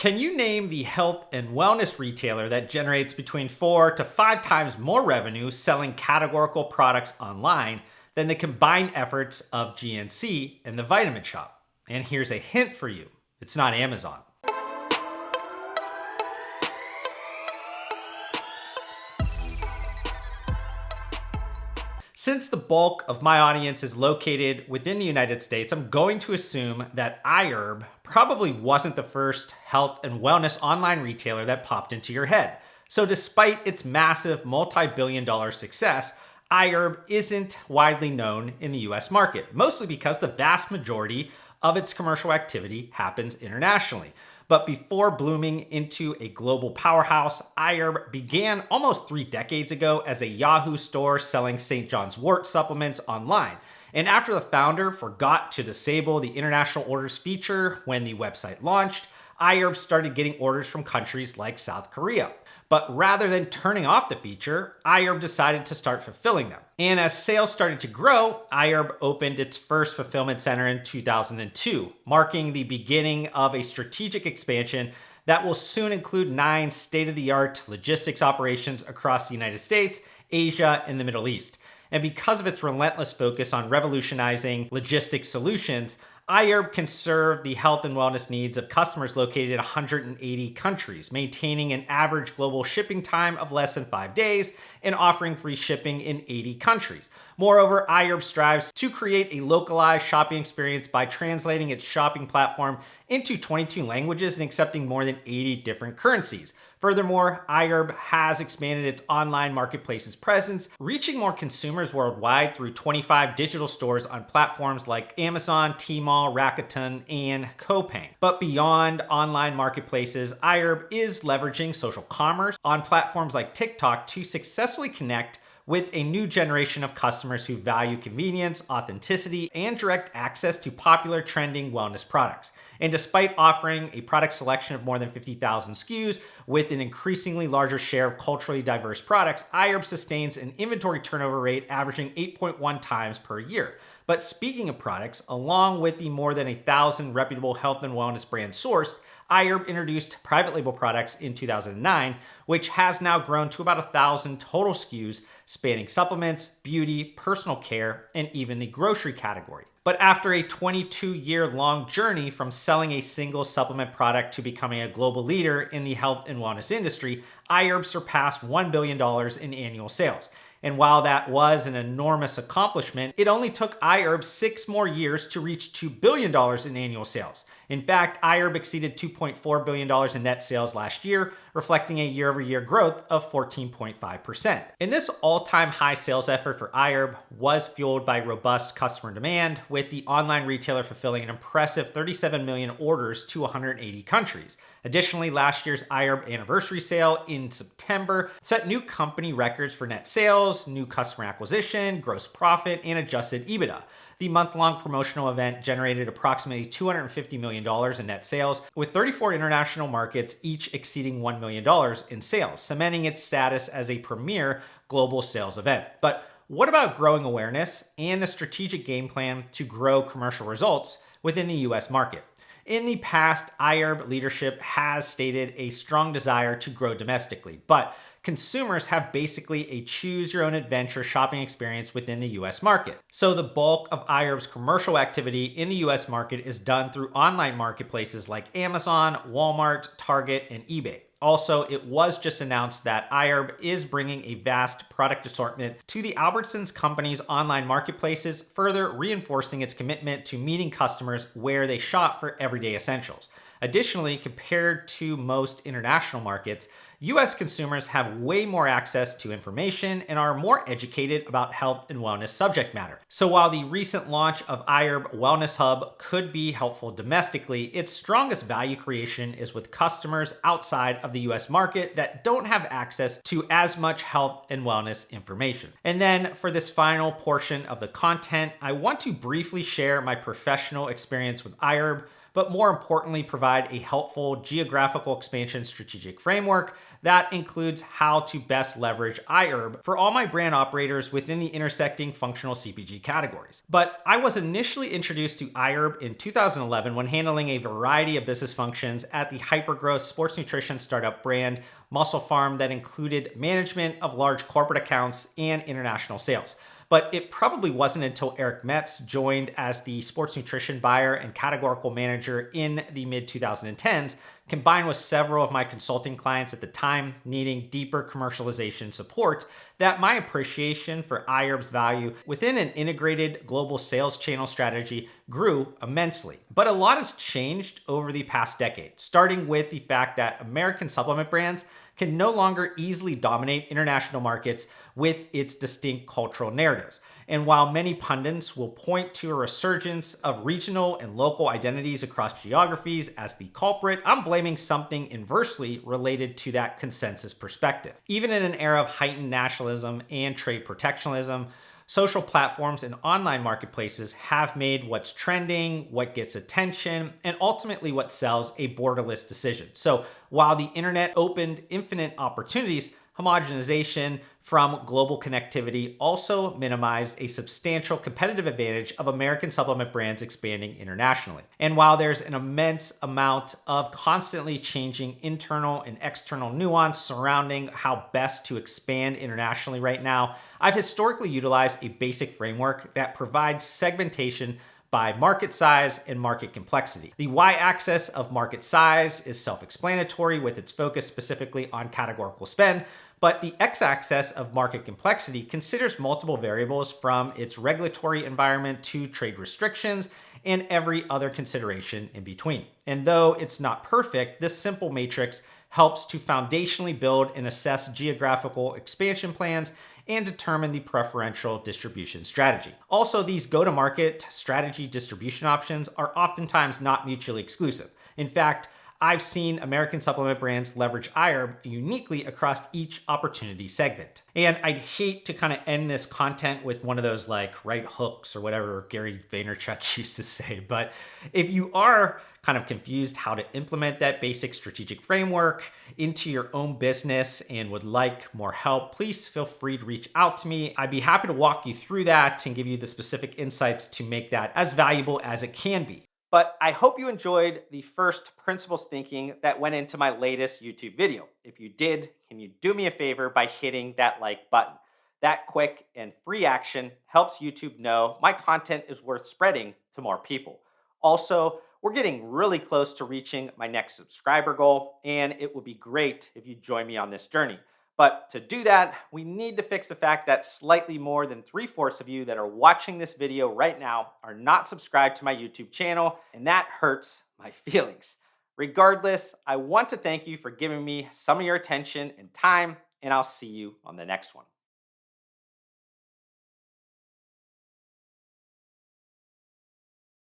Can you name the health and wellness retailer that generates between 4 to 5 times more revenue selling categorical products online than the combined efforts of GNC and the Vitamin Shop? And here's a hint for you. It's not Amazon. Since the bulk of my audience is located within the United States, I'm going to assume that iHerb probably wasn't the first health and wellness online retailer that popped into your head. So despite its massive multi-billion-dollar success, iHerb isn't widely known in the US market, mostly because the vast majority of its commercial activity happens internationally. But before blooming into a global powerhouse, iHerb began almost 3 decades ago as a Yahoo store selling St. John's wort supplements online. And after the founder forgot to disable the international orders feature when the website launched, iHerb started getting orders from countries like South Korea. But rather than turning off the feature, iHerb decided to start fulfilling them. And as sales started to grow, iHerb opened its first fulfillment center in 2002, marking the beginning of a strategic expansion that will soon include 9 state-of-the-art logistics operations across the United States, Asia, and the Middle East. And because of its relentless focus on revolutionizing logistics solutions, iHerb can serve the health and wellness needs of customers located in 180 countries, maintaining an average global shipping time of less than 5 days and offering free shipping in 80 countries. Moreover, iHerb strives to create a localized shopping experience by translating its shopping platform into 22 languages and accepting more than 80 different currencies. Furthermore, iHerb has expanded its online marketplace's presence, reaching more consumers worldwide through 25 digital stores on platforms like Amazon, Tmall, Rakuten, and Coupang. But beyond online marketplaces, iHerb is leveraging social commerce on platforms like TikTok to successfully connect with a new generation of customers who value convenience, authenticity, and direct access to popular trending wellness products. And despite offering a product selection of more than 50,000 SKUs with an increasingly larger share of culturally diverse products, iHerb sustains an inventory turnover rate averaging 8.1 times per year. But speaking of products, along with the more than 1,000 reputable health and wellness brands sourced, iHerb introduced private label products in 2009, which has now grown to about 1,000 total SKUs spanning supplements, beauty, personal care, and even the grocery category. But after a 22-year-long journey from selling a single supplement product to becoming a global leader in the health and wellness industry, iHerb surpassed $1 billion in annual sales. And while that was an enormous accomplishment, it only took iHerb 6 more years to reach $2 billion in annual sales. In fact, iHerb exceeded $2.4 billion in net sales last year, reflecting a year-over-year growth of 14.5%. And this all-time high sales effort for iHerb was fueled by robust customer demand, with the online retailer fulfilling an impressive 37 million orders to 180 countries. Additionally, last year's iHerb anniversary sale in September set new company records for net sales, new customer acquisition, gross profit, and adjusted EBITDA. The month-long promotional event generated approximately $250 million in net sales, with 34 international markets each exceeding $1 million in sales, cementing its status as a premier global sales event. But what about growing awareness and the strategic game plan to grow commercial results within the US market? In the past, iHerb leadership has stated a strong desire to grow domestically, but consumers have basically a choose-your-own-adventure shopping experience within the US market. So the bulk of iHerb's commercial activity in the US market is done through online marketplaces like Amazon, Walmart, Target, and eBay. Also, it was just announced that iHerb is bringing a vast product assortment to the Albertsons Company's online marketplaces, further reinforcing its commitment to meeting customers where they shop for everyday essentials. Additionally, compared to most international markets, US consumers have way more access to information and are more educated about health and wellness subject matter. So while the recent launch of iHerb Wellness Hub could be helpful domestically, its strongest value creation is with customers outside of the US market that don't have access to as much health and wellness information. And then for this final portion of the content, I want to briefly share my professional experience with iHerb, but more importantly, provide a helpful geographical expansion strategic framework that includes how to best leverage iHerb for all my brand operators within the intersecting functional CPG categories. But I was initially introduced to iHerb in 2011 when handling a variety of business functions at the hypergrowth sports nutrition startup brand Muscle Farm that included management of large corporate accounts and international sales. But it probably wasn't until Eric Metz joined as the sports nutrition buyer and categorical manager in the mid 2010s, combined with several of my consulting clients at the time needing deeper commercialization support, that my appreciation for iHerb's value within an integrated global sales channel strategy grew immensely. But a lot has changed over the past decade, starting with the fact that American supplement brands can no longer easily dominate international markets with its distinct cultural narratives. And while many pundits will point to a resurgence of regional and local identities across geographies as the culprit, I'm blaming something inversely related to that consensus perspective. Even in an era of heightened nationalism and trade protectionism, social platforms and online marketplaces have made what's trending, what gets attention, and ultimately what sells a borderless decision. So while the internet opened infinite opportunities, homogenization from global connectivity also minimized a substantial competitive advantage of American supplement brands expanding internationally. And while there's an immense amount of constantly changing internal and external nuance surrounding how best to expand internationally right now, I've historically utilized a basic framework that provides segmentation by market size and market complexity. The y-axis of market size is self-explanatory with its focus specifically on categorical spend, but the x-axis of market complexity considers multiple variables from its regulatory environment to trade restrictions and every other consideration in between. And though it's not perfect, this simple matrix helps to foundationally build and assess geographical expansion plans and determine the preferential distribution strategy. Also, these go-to-market strategy distribution options are oftentimes not mutually exclusive. In fact, I've seen American supplement brands leverage iHerb uniquely across each opportunity segment. And I'd hate to kind of end this content with one of those like right hooks or whatever Gary Vaynerchuk used to say. But if you are kind of confused how to implement that basic strategic framework into your own business and would like more help, please feel free to reach out to me. I'd be happy to walk you through that and give you the specific insights to make that as valuable as it can be. But I hope you enjoyed the first principles thinking that went into my latest YouTube video. If you did, can you do me a favor by hitting that like button? That quick and free action helps YouTube know my content is worth spreading to more people. Also, we're getting really close to reaching my next subscriber goal, and it would be great if you join me on this journey. But to do that, we need to fix the fact that slightly more than 3/4 of you that are watching this video right now are not subscribed to my YouTube channel, and that hurts my feelings. Regardless, I want to thank you for giving me some of your attention and time, and I'll see you on the next one.